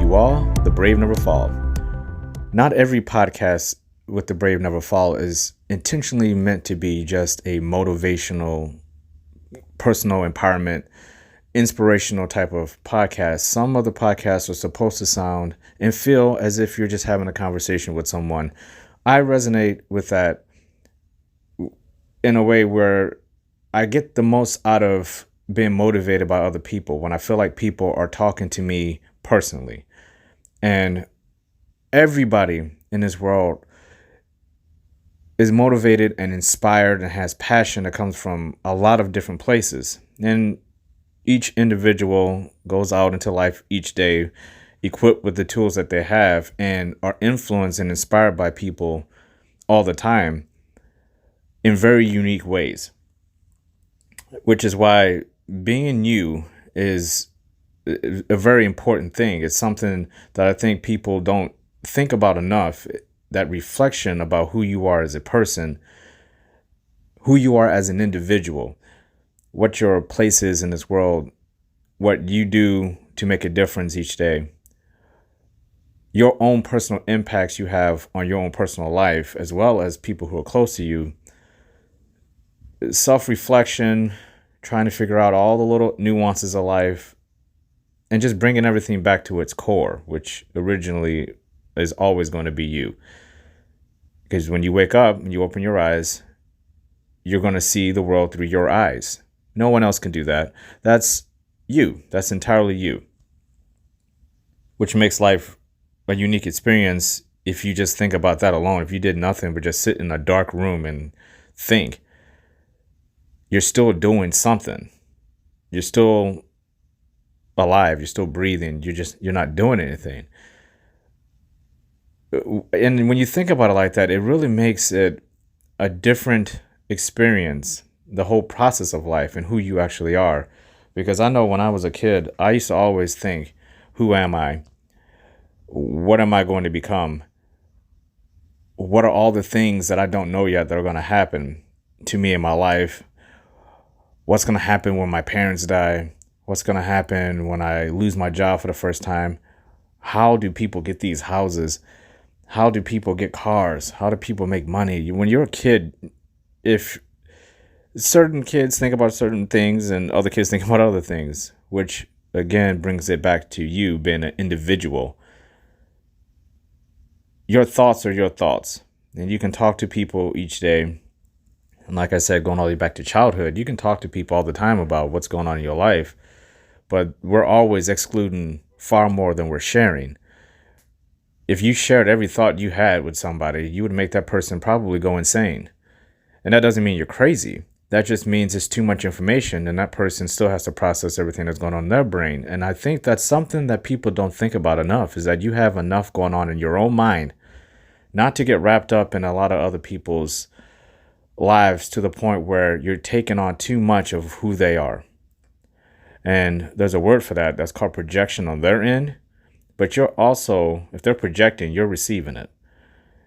you all, The Brave Never Fall. Not every podcast with The Brave Never Fall is intentionally meant to be just a motivational, personal empowerment, inspirational type of podcast. Some of the podcasts are supposed to sound and feel as if you're just having a conversation with someone. I resonate with that in a way where I get the most out of being motivated by other people when I feel like people are talking to me personally. And everybody in this world is motivated and inspired and has passion that comes from a lot of different places. And each individual goes out into life each day equipped with the tools that they have and are influenced and inspired by people all the time in very unique ways, which is why being you is a very important thing. It's something that I think people don't think about enough, that reflection about who you are as a person, who you are as an individual, what your place is in this world, what you do to make a difference each day, your own personal impacts you have on your own personal life, as well as people who are close to you. Self-reflection, trying to figure out all the little nuances of life, and just bringing everything back to its core, which originally is always going to be you. Because when you wake up and you open your eyes, you're going to see the world through your eyes. No one else can do that. That's you. That's entirely you. Which makes life a unique experience if you just think about that alone. If you did nothing but just sit in a dark room and think, you're still doing something. You're still alive. You're still breathing. You're not doing anything. And when you think about it like that, it really makes it a different experience, the whole process of life and who you actually are. Because I know when I was a kid, I used to always think, who am I? What am I going to become? What are all the things that I don't know yet that are going to happen to me in my life? What's going to happen when my parents die? What's going to happen when I lose my job for the first time? How do people get these houses? How do people get cars? How do people make money? When you're a kid, if certain kids think about certain things and other kids think about other things, which again brings it back to you being an individual. Your thoughts are your thoughts, and you can talk to people each day. And like I said, going all the way back to childhood, you can talk to people all the time about what's going on in your life, but we're always excluding far more than we're sharing. If you shared every thought you had with somebody, you would make that person probably go insane. And that doesn't mean you're crazy. That just means it's too much information, and that person still has to process everything that's going on in their brain. And I think that's something that people don't think about enough, is that you have enough going on in your own mind not to get wrapped up in a lot of other people's lives to the point where you're taking on too much of who they are. And there's a word for that that's called projection on their end. But you're also, if they're projecting, you're receiving it.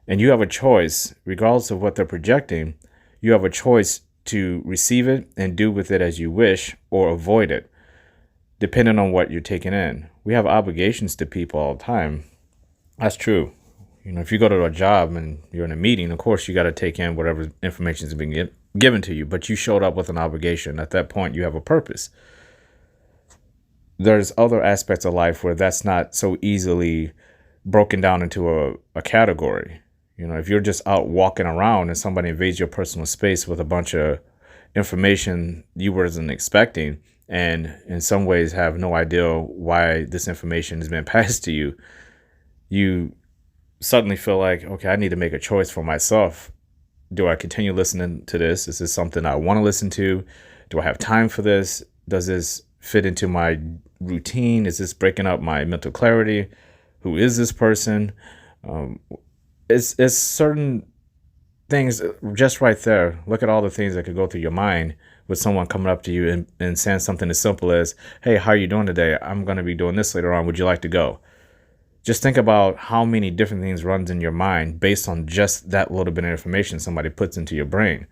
And you have a choice, regardless of what they're projecting, you have a choice to receive it and do with it as you wish or avoid it, depending on what you're taking in. We have obligations to people all the time. That's true. If you go to a job and you're in a meeting, of course, you got to take in whatever information is being given to you, but you showed up with an obligation. At that point, you have a purpose. There's other aspects of life where that's not so easily broken down into a category. If you're just out walking around and somebody invades your personal space with a bunch of information you wasn't expecting, and in some ways have no idea why this information has been passed to you, you suddenly feel like, okay, I need to make a choice for myself. Do I continue listening to this? Is this something I want to listen to? Do I have time for this? Does this fit into my routine? Is this breaking up my mental clarity? Who is this person? It's certain things just right there. Look at all the things that could go through your mind with someone coming up to you and saying something as simple as, hey, how are you doing today? I'm going to be doing this later on. Would you like to go? Just think about how many different things runs in your mind based on just that little bit of information somebody puts into your brain.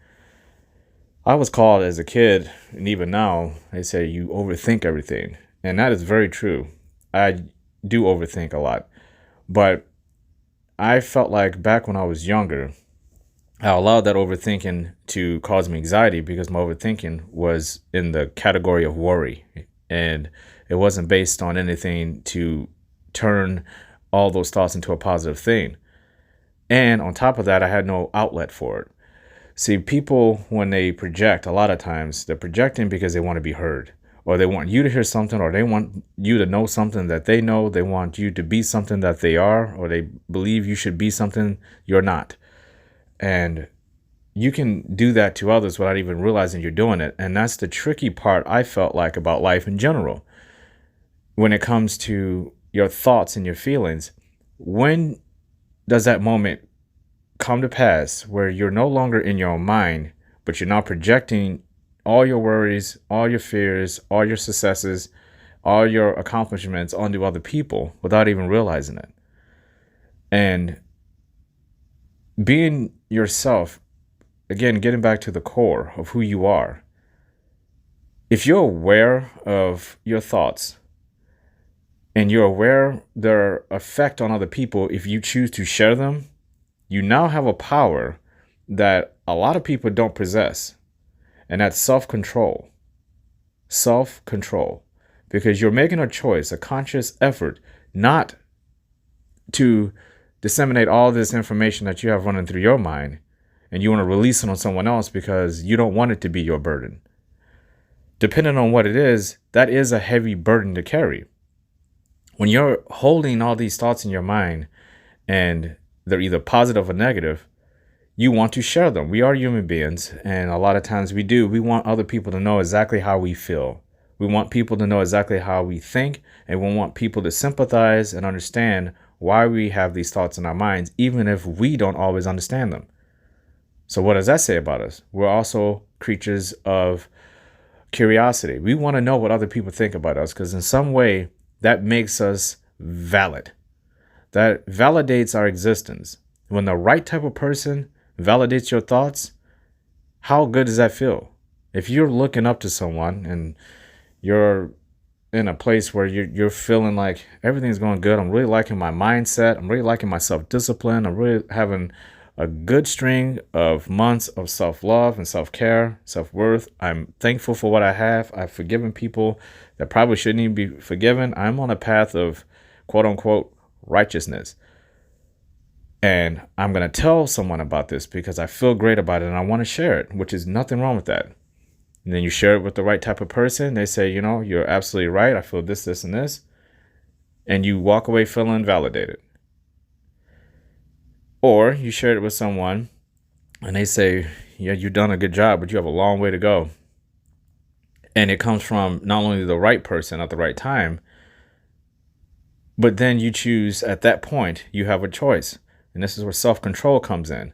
I was called as a kid, and even now, they say you overthink everything. And that is very true. I do overthink a lot. But I felt like back when I was younger, I allowed that overthinking to cause me anxiety because my overthinking was in the category of worry. And it wasn't based on anything to turn all those thoughts into a positive thing. And on top of that, I had no outlet for it. See, people, when they project, a lot of times they're projecting because they want to be heard, or they want you to hear something, or they want you to know something that they know. They want you to be something that they are, or they believe you should be something you're not. And you can do that to others without even realizing you're doing it. And that's the tricky part I felt like about life in general. When it comes to your thoughts and your feelings, when does that moment come to pass where you're no longer in your own mind, but you're now projecting all your worries, all your fears, all your successes, all your accomplishments onto other people without even realizing it? And being yourself, again, getting back to the core of who you are. If you're aware of your thoughts and you're aware their effect on other people, if you choose to share them, you now have a power that a lot of people don't possess. And that's self-control. Self-control. Because you're making a choice, a conscious effort, not to disseminate all this information that you have running through your mind and you want to release it on someone else because you don't want it to be your burden. Depending on what it is, that is a heavy burden to carry. When you're holding all these thoughts in your mind and they're either positive or negative, you want to share them. We are human beings, and a lot of times we do. We want other people to know exactly how we feel. We want people to know exactly how we think, and we want people to sympathize and understand why we have these thoughts in our minds, even if we don't always understand them. So what does that say about us? We're also creatures of curiosity. We want to know what other people think about us because in some way that makes us valid. That validates our existence. When the right type of person validates your thoughts, how good does that feel? If you're looking up to someone and you're in a place where you're feeling like everything's going good, I'm really liking my mindset, I'm really liking my self-discipline, I'm really having a good string of months of self-love and self-care, self-worth. I'm thankful for what I have. I've forgiven people that probably shouldn't even be forgiven. I'm on a path of quote-unquote righteousness. And I'm going to tell someone about this because I feel great about it and I want to share it, which is nothing wrong with that. And then you share it with the right type of person. They say, you know, you're absolutely right. I feel this, this, and this. And you walk away feeling validated. Or you share it with someone and they say, yeah, you've done a good job, but you have a long way to go. And it comes from not only the right person at the right time, but then you choose at that point, you have a choice. And this is where self-control comes in.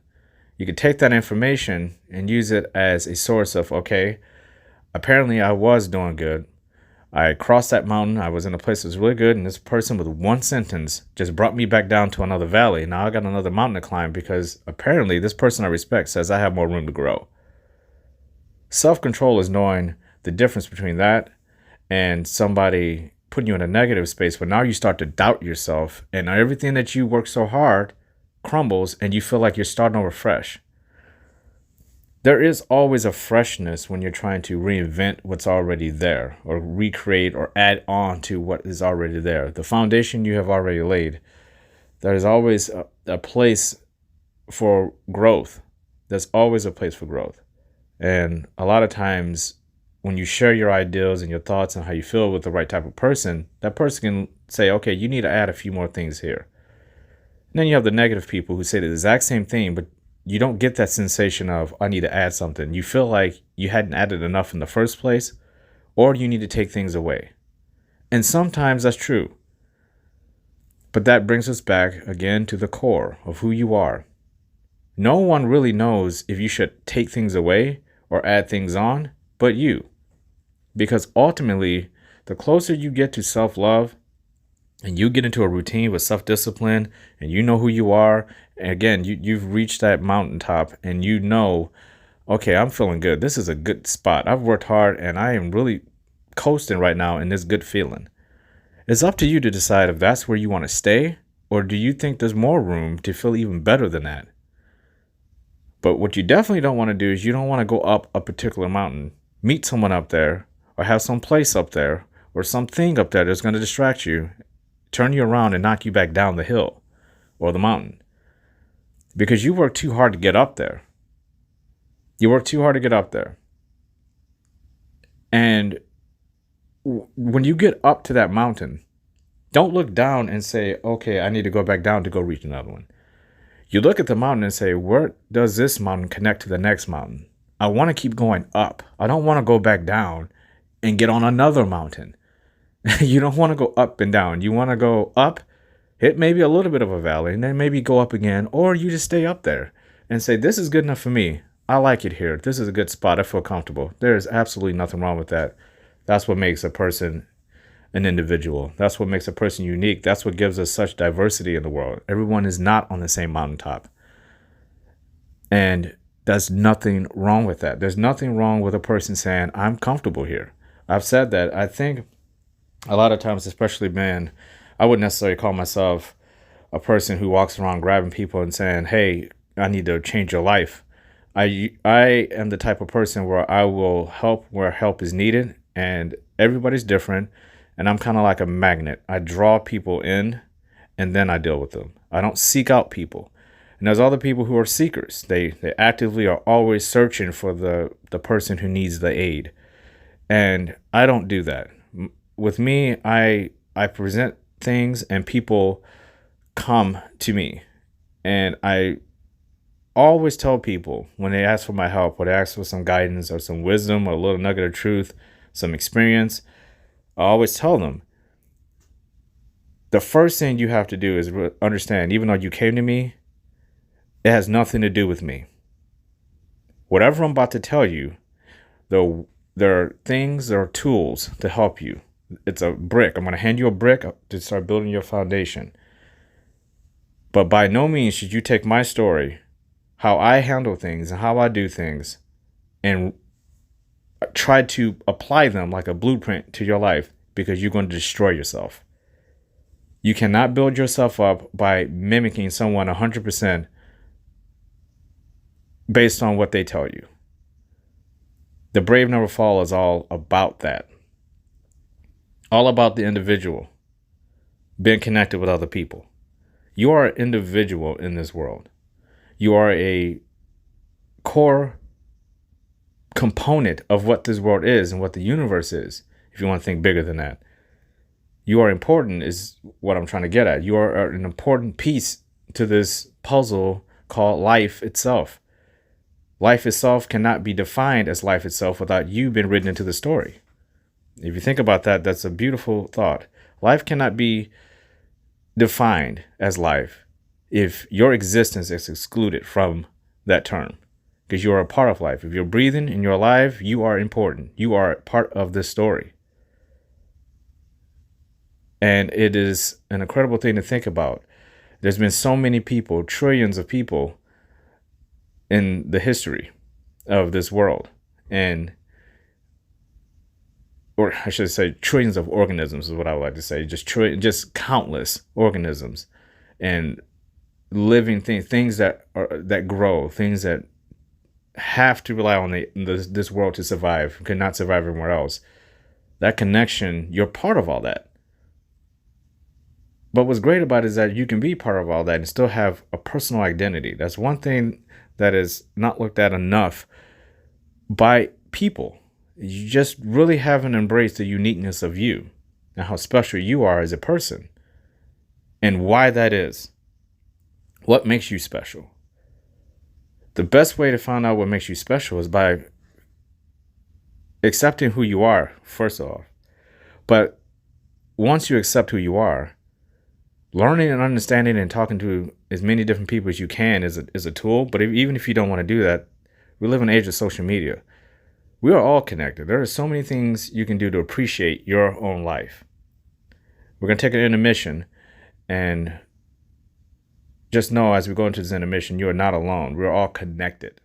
You can take that information and use it as a source of, okay, apparently I was doing good. I crossed that mountain. I was in a place that was really good. And this person with one sentence just brought me back down to another valley. Now I got another mountain to climb because apparently this person I respect says I have more room to grow. Self-control is knowing the difference between that and somebody putting you in a negative space where now you start to doubt yourself and everything that you work so hard crumbles and you feel like you're starting over fresh. There is always a freshness when you're trying to reinvent what's already there or recreate or add on to what is already there. The foundation you have already laid. There is always a place for growth. There's always a place for growth. And a lot of times when you share your ideals and your thoughts and how you feel with the right type of person, that person can say, okay, you need to add a few more things here. And then you have the negative people who say the exact same thing, but you don't get that sensation of, I need to add something. You feel like you hadn't added enough in the first place, or you need to take things away. And sometimes that's true. But that brings us back again to the core of who you are. No one really knows if you should take things away or add things on, but you. Because ultimately, the closer you get to self-love, and you get into a routine with self-discipline and you know who you are, and again, you've reached that mountaintop and you know, okay, I'm feeling good. This is a good spot. I've worked hard and I am really coasting right now in this good feeling. It's up to you to decide if that's where you want to stay, or do you think there's more room to feel even better than that? But what you definitely don't want to do is you don't want to go up a particular mountain, meet someone up there, or have some place up there, or something up there that's going to distract you, turn you around and knock you back down the hill or the mountain. Because you work too hard to get up there. You work too hard to get up there. And when you get up to that mountain, don't look down and say, okay, I need to go back down to go reach another one. You look at the mountain and say, where does this mountain connect to the next mountain? I want to keep going up. I don't want to go back down and get on another mountain. You don't want to go up and down. You want to go up, hit maybe a little bit of a valley, and then maybe go up again, or you just stay up there and say, this is good enough for me. I like it here. This is a good spot. I feel comfortable. There is absolutely nothing wrong with that. That's what makes a person an individual. That's what makes a person unique. That's what gives us such diversity in the world. Everyone is not on the same mountaintop. And there's nothing wrong with that. There's nothing wrong with a person saying, I'm comfortable here. I've said that. I think a lot of times, especially men, I wouldn't necessarily call myself a person who walks around grabbing people and saying, hey, I need to change your life. I am the type of person where I will help where help is needed, and everybody's different. And I'm kind of like a magnet. I draw people in and then I deal with them. I don't seek out people. And there's other people who are seekers. They actively are always searching for the person who needs the aid. And I don't do that. With me, I present things and people come to me. And I always tell people when they ask for my help, or they ask for some guidance or some wisdom or a little nugget of truth, some experience, I always tell them, the first thing you have to do is understand, even though you came to me, it has nothing to do with me. Whatever I'm about to tell you, there are things, there are tools to help you. It's a brick. I'm going to hand you a brick to start building your foundation. But by no means should you take my story, how I handle things and how I do things, and try to apply them like a blueprint to your life, because you're going to destroy yourself. You cannot build yourself up by mimicking someone 100% based on what they tell you. The Brave Never Fall is all about that. All about the individual being connected with other people. You are an individual in this world. You are a core component of what this world is and what the universe is, if you want to think bigger than that. You are important is what I'm trying to get at. You are an important piece to this puzzle called life itself. Life itself cannot be defined as life itself without you being written into the story. If you think about that, that's a beautiful thought. Life cannot be defined as life if your existence is excluded from that term. Because you are a part of life. If you're breathing and you're alive, you are important. You are part of this story. And it is an incredible thing to think about. There's been so many people, trillions of people in the history of this world. Or I should say trillions of organisms is what I would like to say. Just countless organisms and living things that grow, things that have to rely on this world to survive, could not survive anywhere else. That connection, you're part of all that. But what's great about it is that you can be part of all that and still have a personal identity. That's one thing that is not looked at enough by people. You just really haven't embraced the uniqueness of you and how special you are as a person and why that is. What makes you special? The best way to find out what makes you special is by accepting who you are, first off. But once you accept who you are, learning and understanding and talking to as many different people as you can is a tool. But even if you don't want to do that, we live in an age of social media. We are all connected. There are so many things you can do to appreciate your own life. We're going to take an intermission, and just know as we go into this intermission, you are not alone. We're all connected.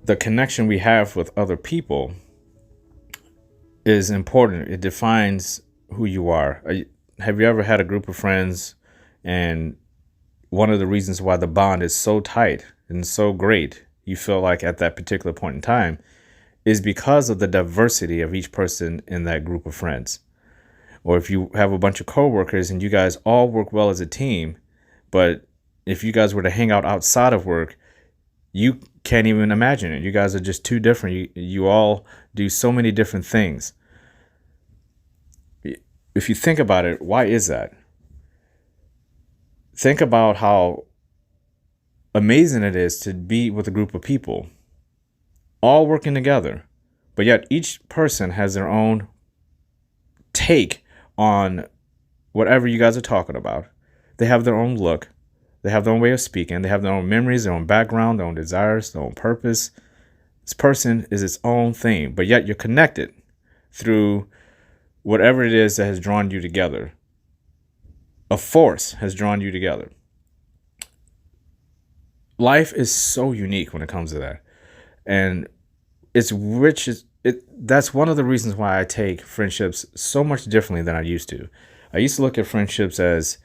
the connection we have with other people is important. It defines who you are. Have you ever had a group of friends, and one of the reasons why the bond is so tight and so great, you feel like at that particular point in time, is because of the diversity of each person in that group of friends? Or if you have a bunch of coworkers and you guys all work well as a team, but if you guys were to hang out outside of work, you can't even imagine it. You guys are just too different. You all do so many different things. If you think about it, why is that? Think about how amazing it is to be with a group of people, all working together, but yet each person has their own take on whatever you guys are talking about. They have their own look. They have their own way of speaking. They have their own memories, their own background, their own desires, their own purpose. This person is its own thing, but yet you're connected through whatever it is that has drawn you together. A force has drawn you together. Life is so unique when it comes to that. And it's rich. That's one of the reasons why I take friendships so much differently than I used to. I used to look at friendships as,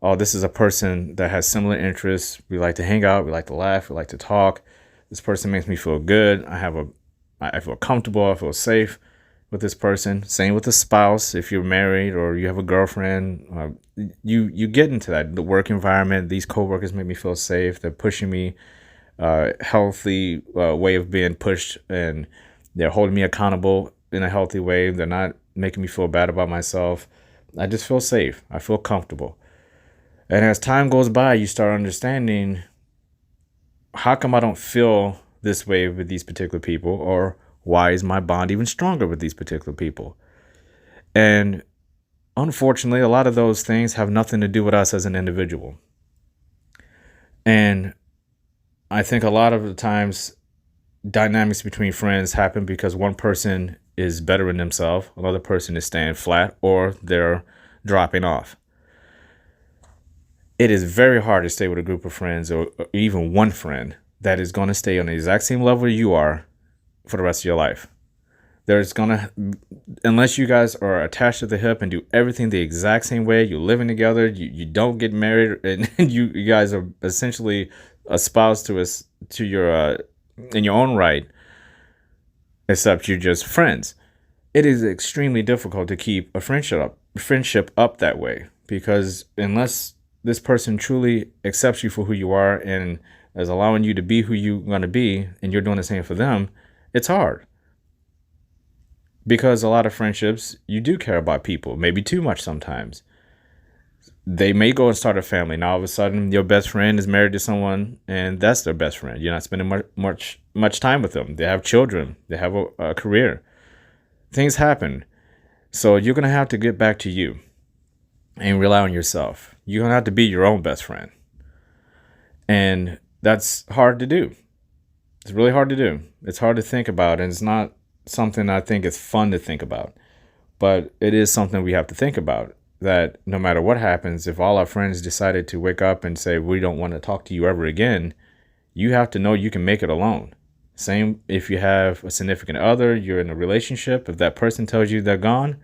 oh, this is a person that has similar interests. We like to hang out. We like to laugh. We like to talk. This person makes me feel good. I feel comfortable. I feel safe with this person. Same with a spouse. If you're married or you have a girlfriend, you get into that. The work environment, these coworkers make me feel safe. They're pushing me, healthy way of being pushed, and they're holding me accountable in a healthy way. They're not making me feel bad about myself. I just feel safe. I feel comfortable. And as time goes by, you start understanding, how come I don't feel this way with these particular people? Or why is my bond even stronger with these particular people? And unfortunately, a lot of those things have nothing to do with us as an individual. And I think a lot of the times dynamics between friends happen because one person is bettering themselves, another person is staying flat, or they're dropping off. It is very hard to stay with a group of friends, or even one friend that is going to stay on the exact same level you are for the rest of your life. There's going to, unless you guys are attached to the hip and do everything the exact same way, you're living together, you don't get married, and you guys are essentially espoused to your in your own right, except you're just friends. It is extremely difficult to keep a friendship up that way, because unless this person truly accepts you for who you are and is allowing you to be who you're going to be, and you're doing the same for them, it's hard. Because a lot of friendships, you do care about people, maybe too much sometimes. They may go and start a family. Now all of a sudden your best friend is married to someone, and that's their best friend. You're not spending much time with them. They have children. They have a career. Things happen. So you're going to have to get back to you and rely on yourself. You're going to have to be your own best friend. And that's hard to do. It's really hard to do. It's hard to think about, and it's not something I think is fun to think about. But it is something we have to think about, that no matter what happens, if all our friends decided to wake up and say, we don't want to talk to you ever again, you have to know you can make it alone. Same if you have a significant other, you're in a relationship, if that person tells you they're gone,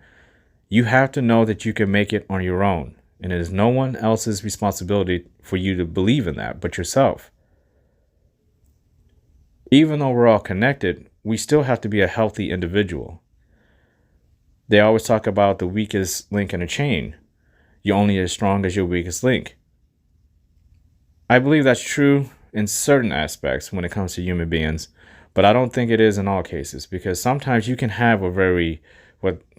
you have to know that you can make it on your own. And it is no one else's responsibility for you to believe in that but yourself. Even though we're all connected, we still have to be a healthy individual. They always talk about the weakest link in a chain. You're only as strong as your weakest link. I believe that's true in certain aspects when it comes to human beings, but I don't think it is in all cases, because sometimes you can have a very,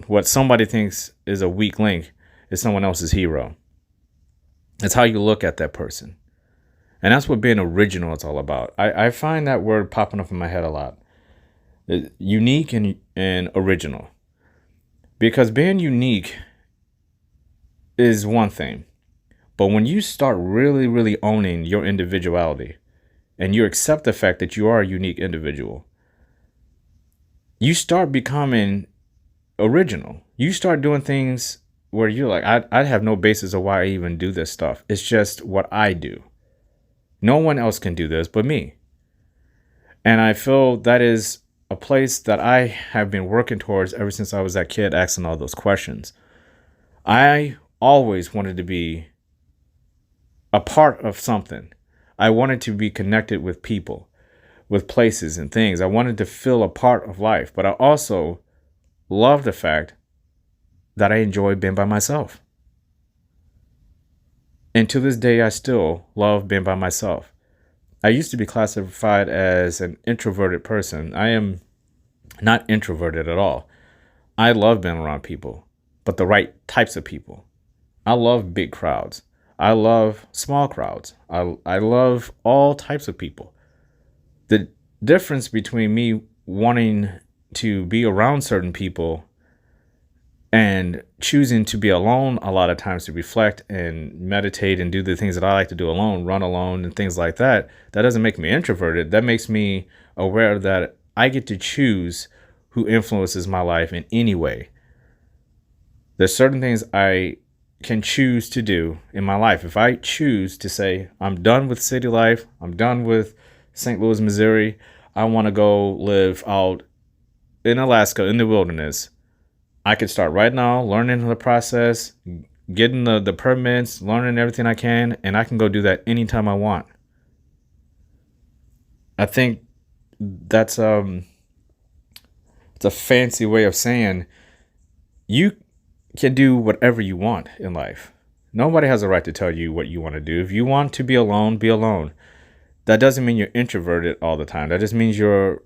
what somebody thinks is a weak link is someone else's hero. It's how you look at that person. And that's what being original is all about. I find that word popping up in my head a lot. Unique and original. Because being unique is one thing. But when you start really, really owning your individuality, and you accept the fact that you are a unique individual, you start becoming original. You start doing things where you're like, I have no basis of why I even do this stuff. It's just what I do. No one else can do this but me. And I feel that is a place that I have been working towards ever since I was that kid asking all those questions. I always wanted to be a part of something. I wanted to be connected with people, with places and things. I wanted to feel a part of life, but I also love the fact that I enjoy being by myself. And to this day, I still love being by myself. I used to be classified as an introverted person. I am not introverted at all. I love being around people, but the right types of people. I love big crowds. I love small crowds. I love all types of people. The difference between me wanting to be around certain people and choosing to be alone a lot of times to reflect and meditate and do the things that I like to do alone, run alone and things like that, that doesn't make me introverted. That makes me aware that I get to choose who influences my life in any way. There's certain things I can choose to do in my life. If I choose to say, I'm done with city life, I'm done with St. Louis, Missouri, I want to go live out in Alaska in the wilderness, I could start right now, learning the process, getting the permits, learning everything I can, and I can go do that anytime I want. I think that's it's a fancy way of saying you can do whatever you want in life. Nobody has a right to tell you what you want to do. If you want to be alone, be alone. That doesn't mean you're introverted all the time. That just means you're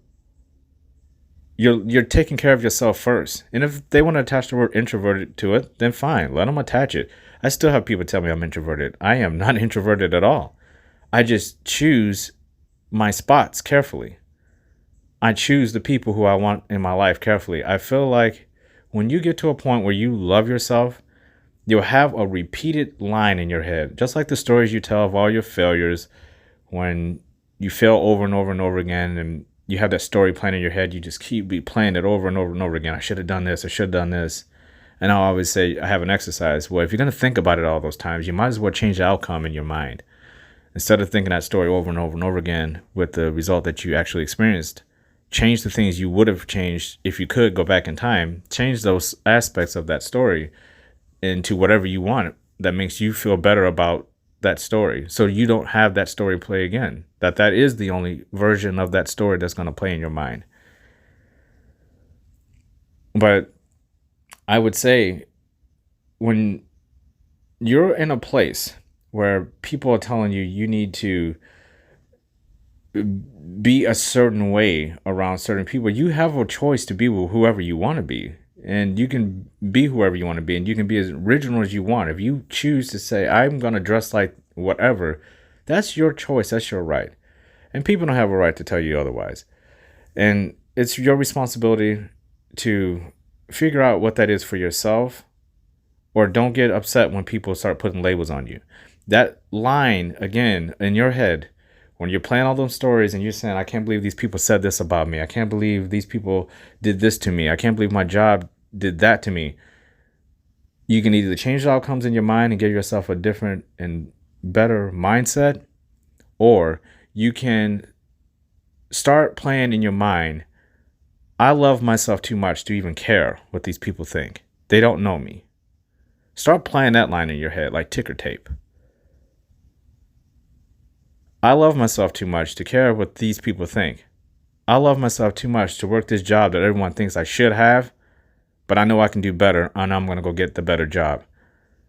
taking care of yourself first. And if they want to attach the word introverted to it, then fine, let them attach it. I still have people tell me I'm introverted. I am not introverted at all. I just choose my spots carefully. I choose the people who I want in my life carefully. I feel like when you get to a point where you love yourself, you'll have a repeated line in your head, just like the stories you tell of all your failures. When you fail over and over and over again, and you have that story playing in your head, you just keep replaying it over and over and over again. I should have done this. I should have done this. And I always say, I have an exercise. Well, if you're going to think about it all those times, you might as well change the outcome in your mind. Instead of thinking that story over and over and over again with the result that you actually experienced, change the things you would have changed if you could go back in time. Change those aspects of that story into whatever you want that makes you feel better about that story, so you don't have that story play again. That is the only version of that story that's going to play in your mind. But I would say when you're in a place where people are telling you need to be a certain way around certain people, you have a choice to be with whoever you want to be. And you can be whoever you want to be, and you can be as original as you want. If you choose to say, I'm going to dress like whatever, that's your choice. That's your right. And people don't have a right to tell you otherwise. And it's your responsibility to figure out what that is for yourself, or don't get upset when people start putting labels on you. That line, again, in your head, when you're playing all those stories and you're saying, I can't believe these people said this about me. I can't believe these people did this to me. I can't believe my job did that to me. You can either change the outcomes in your mind and give yourself a different and better mindset, or you can start playing in your mind, I love myself too much to even care what these people think. They don't know me. Start playing that line in your head like ticker tape. I love myself too much to care what these people think. I love myself too much to work this job that everyone thinks I should have, but I know I can do better, and I'm going to go get the better job.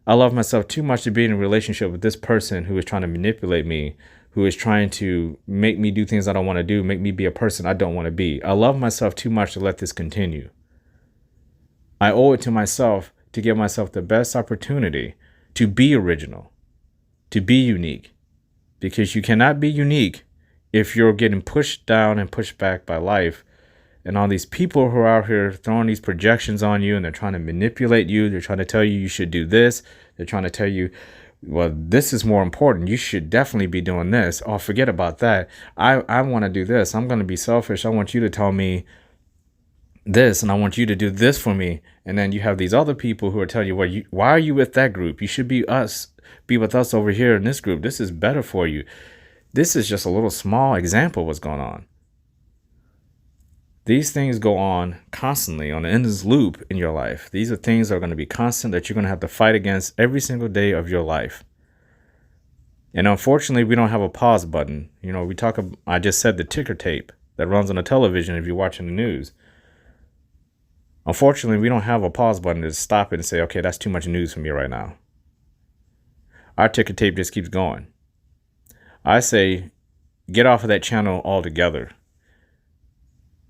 I love myself too much to be in a relationship with this person who is trying to manipulate me, who is trying to make me do things I don't want to do, make me be a person I don't want to be. I love myself too much to let this continue. I owe it to myself to give myself the best opportunity to be original, to be unique, because you cannot be unique if you're getting pushed down and pushed back by life. And all these people who are out here throwing these projections on you, and they're trying to manipulate you. They're trying to tell you should do this. They're trying to tell you, well, this is more important. You should definitely be doing this. Oh, forget about that. I want to do this. I'm going to be selfish. I want you to tell me this, and I want you to do this for me. And then you have these other people who are telling you, well, why are you with that group? You should be with us over here in this group. This is better for you. This is just a little small example of what's going on. These things go on constantly on an endless loop in your life. These are things that are going to be constant that you're going to have to fight against every single day of your life. And unfortunately, we don't have a pause button. I just said the ticker tape that runs on the television if you're watching the news. Unfortunately, we don't have a pause button to stop it and say, okay, that's too much news for me right now. Our ticker tape just keeps going. I say, get off of that channel altogether.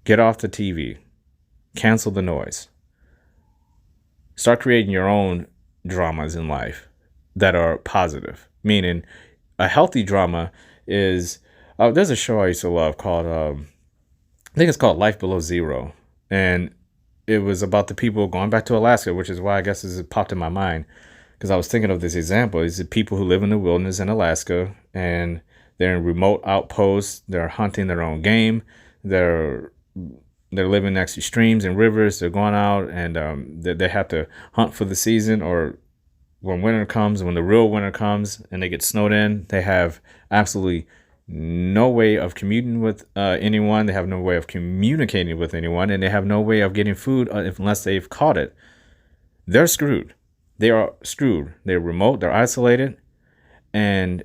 Get off the TV. Cancel the noise. Start creating your own dramas in life that are positive. Meaning, a healthy drama is... there's a show I used to love called... I think it's called Life Below Zero. And it was about the people going back to Alaska, which is why I guess this popped in my mind. Because I was thinking of this example. It's the people who live in the wilderness in Alaska. And they're in remote outposts. They're hunting their own game. They're living next to streams and rivers. They're going out and they have to hunt for the season, or when winter comes, when the real winter comes and they get snowed in, they have absolutely no way of commuting with anyone. They have no way of communicating with anyone, and they have no way of getting food unless they've caught it. They're screwed. They are screwed. They're remote. They're isolated. And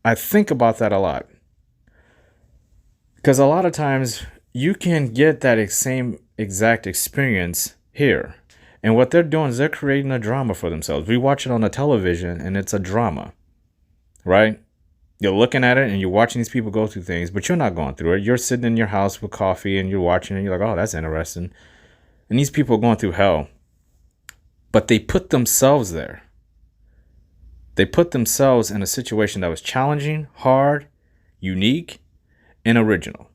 I think about that a lot. Because a lot of times you can get that same exact experience here. And what they're doing is they're creating a drama for themselves. We watch it on the television and it's a drama, right? You're looking at it and you're watching these people go through things, but you're not going through it. You're sitting in your house with coffee and you're watching it. And you're like, oh, that's interesting. And these people are going through hell. But they put themselves there. They put themselves in a situation that was challenging, hard, unique, and original.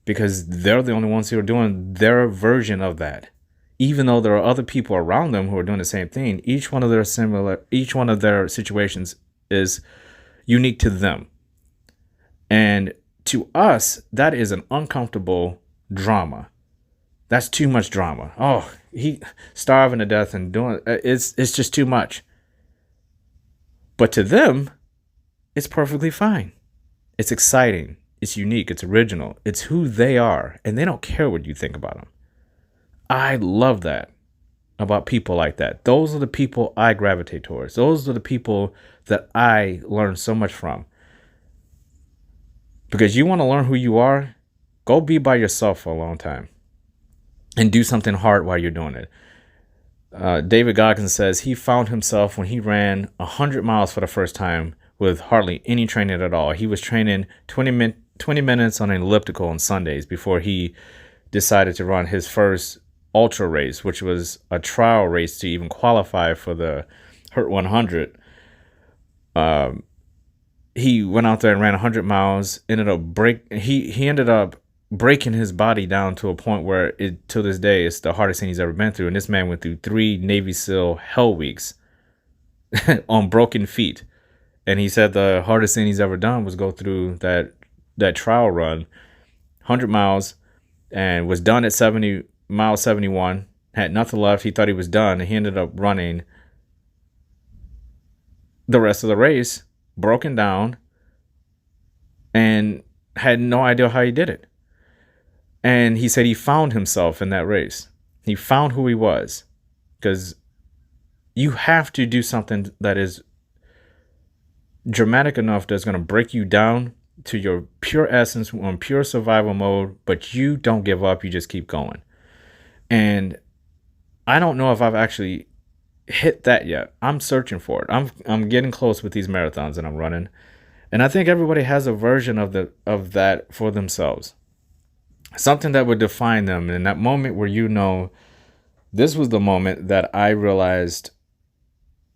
Because they're the only ones who are doing their version of that. Even though there are other people around them who are doing the same thing, each one of their situations is unique to them. And to us, that is an uncomfortable drama. That's too much drama. Oh, he starving to death and doing it's just too much. But to them, it's perfectly fine. It's exciting. It's unique. It's original. It's who they are. And they don't care what you think about them. I love that about people like that. Those are the people I gravitate towards. Those are the people that I learn so much from. Because you want to learn who you are, go be by yourself for a long time. And do something hard while you're doing it. David Goggins says he found himself when he ran 100 miles for the first time with hardly any training at all. He was training 20 minutes on an elliptical on Sundays before he decided to run his first ultra race, which was a trial race to even qualify for the Hurt 100. He went out there and ran 100 miles, he ended up breaking his body down to a point where to this day, it's the hardest thing he's ever been through. And this man went through 3 Navy SEAL hell weeks on broken feet. And he said the hardest thing he's ever done was go through that trial run, 100 miles, and was done at 71, had nothing left. He thought he was done, and he ended up running the rest of the race, broken down, and had no idea how he did it. And he said he found himself in that race. He found who he was. Because you have to do something that is dramatic enough that's going to break you down to your pure essence on pure survival mode, but you don't give up. You just keep going. And I don't know if I've actually hit that yet. I'm searching for it. I'm getting close with these marathons that I'm running. And I think everybody has a version of that for themselves. Something that would define them. And in that moment where this was the moment that I realized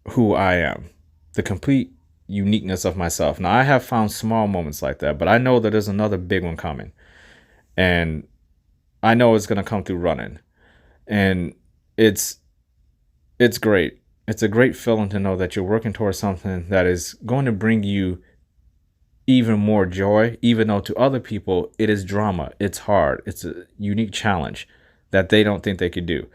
who I am. The complete uniqueness of myself. Now, I have found small moments like that, but I know that there's another big one coming. And I know it's going to come through running. And it's great. It's a great feeling to know that you're working towards something that is going to bring you even more joy, even though to other people it is drama. It's hard. It's a unique challenge that they don't think they could do.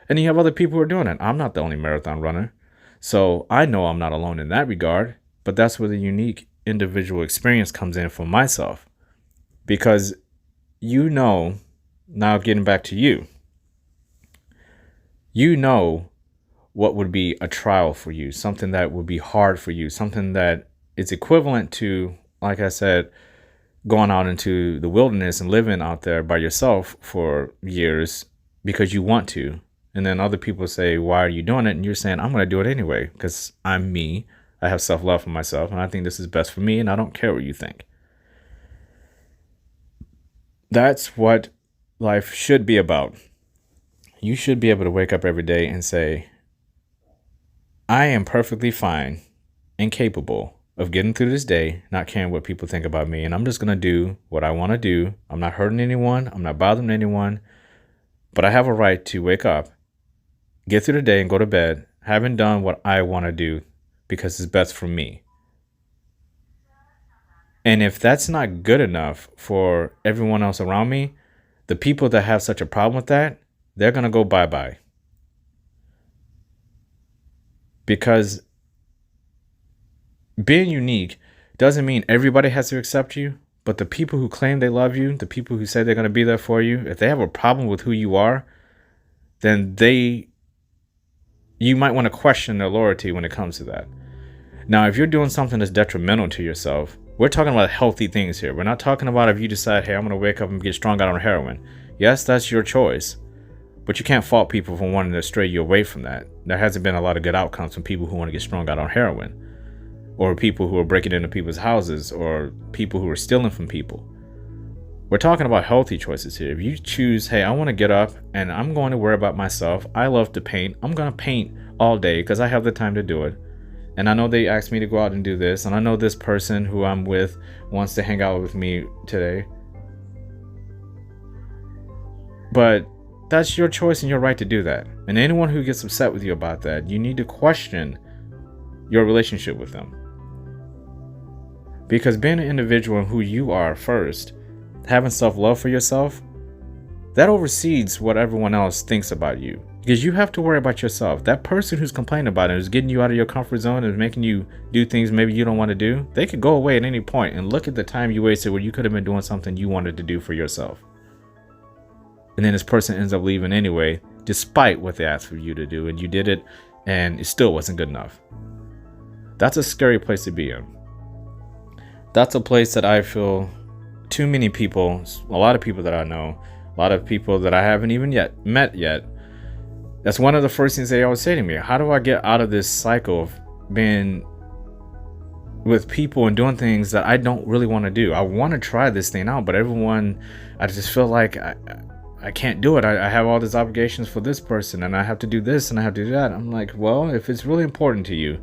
And you have other people who are doing it. I'm not the only marathon runner. So I know I'm not alone in that regard, but that's where the unique individual experience comes in for myself. Because you know, now getting back to you, you know what would be a trial for you, something that would be hard for you, something that is equivalent to, like I said, going out into the wilderness and living out there by yourself for years because you want to. And then other people say, why are you doing it? And you're saying, I'm going to do it anyway because I'm me. I have self-love for myself and I think this is best for me and I don't care what you think. That's what life should be about. You should be able to wake up every day and say, I am perfectly fine and capable of getting through this day, not caring what people think about me. And I'm just going to do what I want to do. I'm not hurting anyone. I'm not bothering anyone. But I have a right to wake up, get through the day and go to bed, having done what I want to do because it's best for me. And if that's not good enough for everyone else around me, the people that have such a problem with that, they're going to go bye-bye. Because being unique doesn't mean everybody has to accept you, but the people who claim they love you, the people who say they're going to be there for you, if they have a problem with who you are, then you might want to question their loyalty when it comes to that. Now, if you're doing something that's detrimental to yourself, we're talking about healthy things here. We're not talking about if you decide, hey, I'm going to wake up and get strung out on heroin. Yes, that's your choice. But you can't fault people for wanting to stray you away from that. There hasn't been a lot of good outcomes from people who want to get strung out on heroin, or people who are breaking into people's houses, or people who are stealing from people. We're talking about healthy choices here. If you choose, hey, I want to get up and I'm going to worry about myself. I love to paint. I'm going to paint all day because I have the time to do it. And I know they asked me to go out and do this. And I know this person who I'm with wants to hang out with me today. But that's your choice and your right to do that. And anyone who gets upset with you about that, you need to question your relationship with them. Because being an individual and who you are first, having self-love for yourself, that oversees what everyone else thinks about you. Because you have to worry about yourself. That person who's complaining about it, who's getting you out of your comfort zone and making you do things maybe you don't want to do, they could go away at any point and look at the time you wasted where you could have been doing something you wanted to do for yourself. And then this person ends up leaving anyway, despite what they asked for you to do, and you did it, and it still wasn't good enough. That's a scary place to be in. That's a place that I feel too many people, a lot of people that I know, a lot of people that I haven't even met yet, that's one of the first things they always say to me. How do I get out of this cycle of being with people and doing things that I don't really want to do? I want to try this thing out, but everyone, I just feel like I can't do it. I have all these obligations for this person and I have to do this and I have to do that. I'm like, well, if it's really important to you,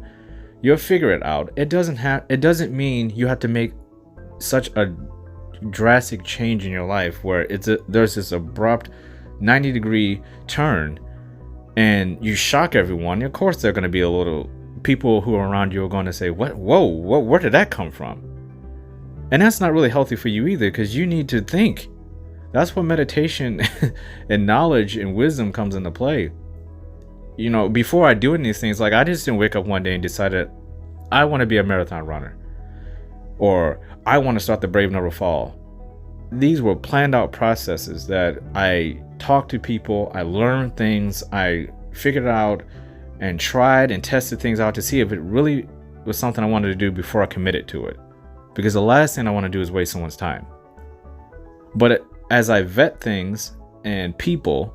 you'll figure it out. It doesn't mean you have to make such a drastic change in your life where there's this abrupt 90-degree turn and you shock everyone. Of course, they're going to be a little, people who are around you are going to say, where did that come from? And that's not really healthy for you either, because you need to think. That's where meditation and knowledge and wisdom comes into play. You know, before I do any of these things, like I just didn't wake up one day and decided I want to be a marathon runner, or I want to start the Brave Never Fall. These were planned out processes that I talked to people, I learned things, I figured out and tried and tested things out to see if it really was something I wanted to do before I committed to it. Because the last thing I want to do is waste someone's time. But as I vet things and people,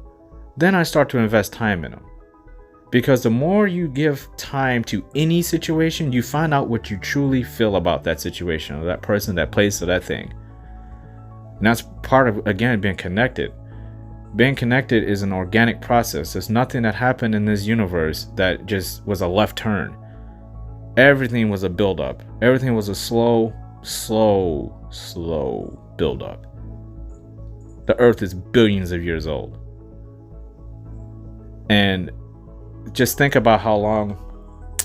then I start to invest time in them. Because the more you give time to any situation, you find out what you truly feel about that situation, or that person, that place, or that thing. And that's part of, again, being connected. Being connected is an organic process. There's nothing that happened in this universe that just was a left turn. Everything was a build-up. Everything was a slow build-up. The earth is billions of years old. And just think about how long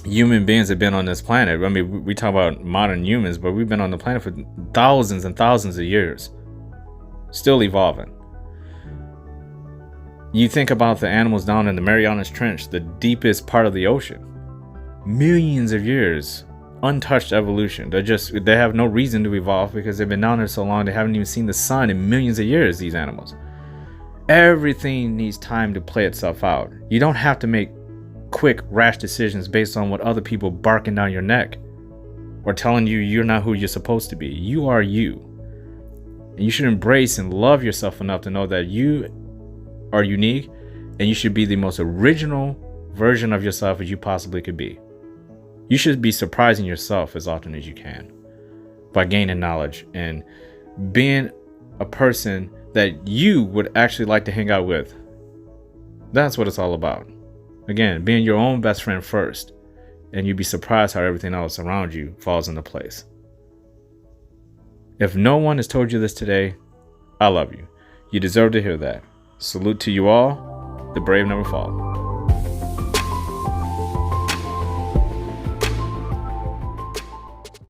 human beings have been on this planet. I mean, we talk about modern humans, but we've been on the planet for thousands and thousands of years. Still evolving. You think about the animals down in the Marianas Trench, the deepest part of the ocean. Millions of years untouched evolution. They have no reason to evolve because they've been down there so long they haven't even seen the sun in millions of years, these animals. Everything needs time to play itself out. You don't have to make quick, rash decisions based on what other people barking down your neck or telling you you're not who you're supposed to be. You are you. And you should embrace and love yourself enough to know that you are unique and you should be the most original version of yourself as you possibly could be. You should be surprising yourself as often as you can by gaining knowledge and being a person that you would actually like to hang out with. That's what it's all about. Again, being your own best friend first, and you'd be surprised how everything else around you falls into place. If no one has told you this today, I love you. You deserve to hear that. Salute to you all. The brave never fall.